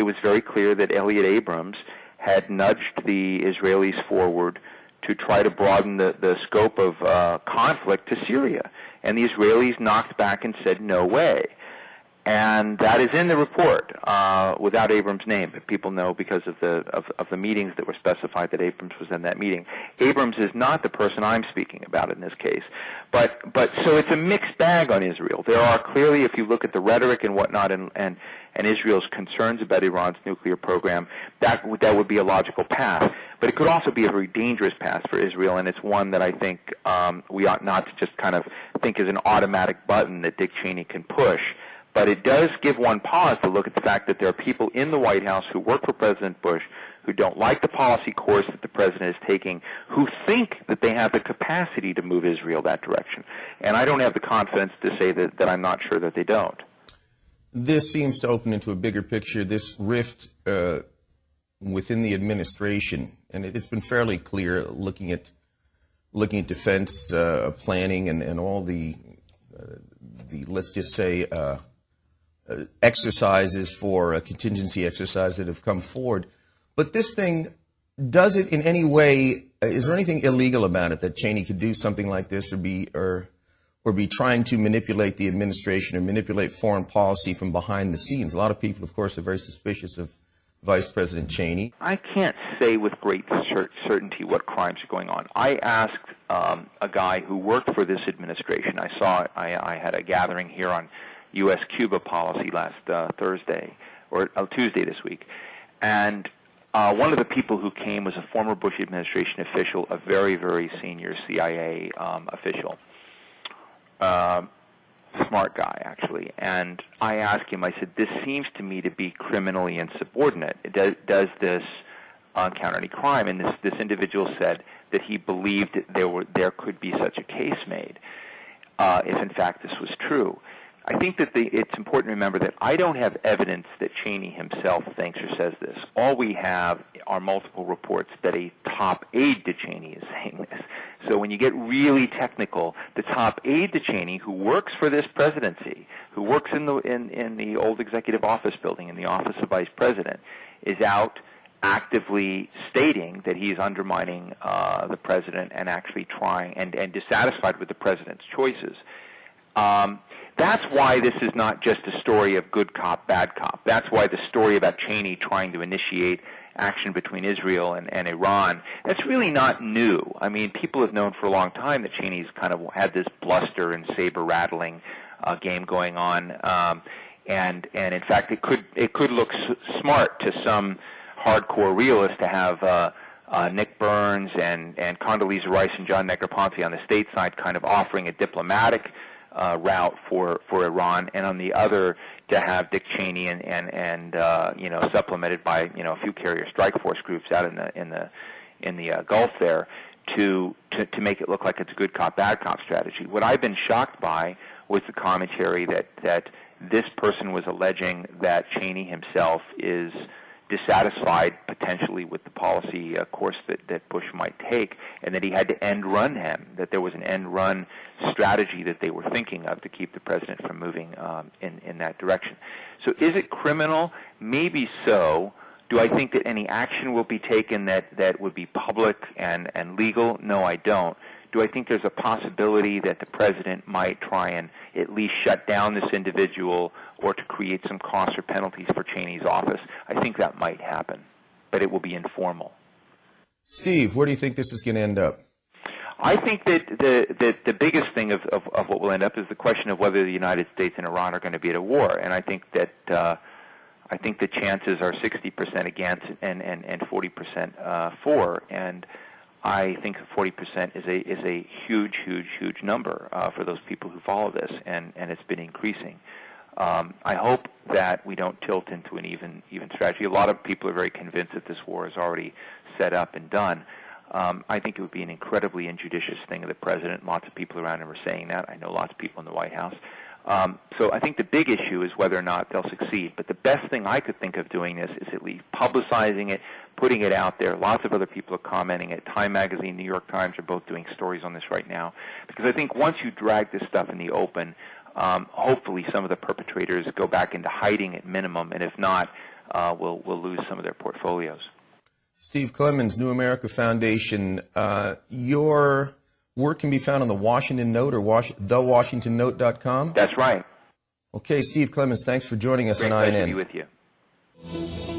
it was very clear that Elliot Abrams had nudged the Israelis forward to try to broaden the scope of conflict to Syria. And the Israelis knocked back and said, no way. And that is in the report, without Abrams' name, but people know because of the meetings that were specified that Abrams was in that meeting. Abrams is not the person I'm speaking about in this case. But so it's a mixed bag on Israel. There are clearly, if you look at the rhetoric and whatnot, and Israel's concerns about Iran's nuclear program, that would be a logical path. But it could also be a very dangerous path for Israel, and it's one that I think we ought not to just kind of think is an automatic button that Dick Cheney can push. But it does give one pause to look at the fact that there are people in the White House who work for President Bush who don't like the policy course that the president is taking, who think that they have the capacity to move Israel that direction. And I don't have the confidence to say that I'm not sure that they don't. This seems to open into a bigger picture, this rift within the administration. And it's been fairly clear looking at defense planning and all the let's just say, exercises for a contingency exercise that have come forward. But this thing, does it in any way, is there anything illegal about it that Cheney could do something like this or be trying to manipulate the administration or manipulate foreign policy from behind the scenes? A lot of people, of course, are very suspicious of Vice President Cheney. I can't say with great certainty what crimes are going on. I asked a guy who worked for this administration. I had a gathering here on U.S.-Cuba policy last Thursday or Tuesday this week, and one of the people who came was a former Bush administration official, a very, very senior CIA official, smart guy actually. And I asked him, I said, "This seems to me to be criminally insubordinate. Does this encounter any crime?" And this individual said that he believed that there could be such a case made if in fact this was true. I think that it's important to remember that I don't have evidence that Cheney himself thinks or says this. All we have are multiple reports that a top aide to Cheney is saying this. So when you get really technical, the top aide to Cheney, who works for this presidency, who works in the old executive office building in the office of vice president, is out actively stating that he's undermining the president and actually trying and dissatisfied with the president's choices. That's why this is not just a story of good cop, bad cop. That's why the story about Cheney trying to initiate action between Israel and Iran, that's really not new. I mean, people have known for a long time that Cheney's kind of had this bluster and saber-rattling game going on. And in fact, it could look smart to some hardcore realists to have Nick Burns and Condoleezza Rice and John Negroponte on the state side kind of offering a diplomatic route for Iran, and on the other to have Dick Cheney and supplemented by a few carrier strike force groups out in the Gulf there to make it look like it's a good cop bad cop strategy. What I've been shocked by was the commentary that this person was alleging that Cheney himself is dissatisfied potentially with the policy course that Bush might take, and that he had to end run him, that there was an end run strategy that they were thinking of to keep the president from moving in that direction. So is it criminal? Maybe so. Do I think that any action will be taken that would be public and legal? No, I don't. Do I think there's a possibility that the president might try and at least shut down this individual or to create some costs or penalties for Cheney's office? I think that might happen, but it will be informal. Steve, where do you think this is going to end up? I think that the biggest thing of what will end up is the question of whether the United States and Iran are going to be at a war, and I think that the chances are 60% against and 40% for, and I think 40% is a huge number for those people who follow this, and it's been increasing. I hope that we don't tilt into an even strategy. A lot of people are very convinced that this war is already set up and done. I think it would be an incredibly injudicious thing of the president. Lots of people around him are saying that. I know lots of people in the White House. So I think the big issue is whether or not they'll succeed. But the best thing I could think of doing this is at least publicizing it, putting it out there. Lots of other people are commenting it. Time Magazine, New York Times are both doing stories on this right now. Because I think once you drag this stuff in the open, hopefully some of the perpetrators go back into hiding at minimum, and if not, will lose some of their portfolios. Steve Clemons, New America Foundation. Your work can be found on the Washington Note or thewashingtonnote.com? That's right. Okay, Steve Clemons, thanks for joining us on Great INN. pleasure to be with you.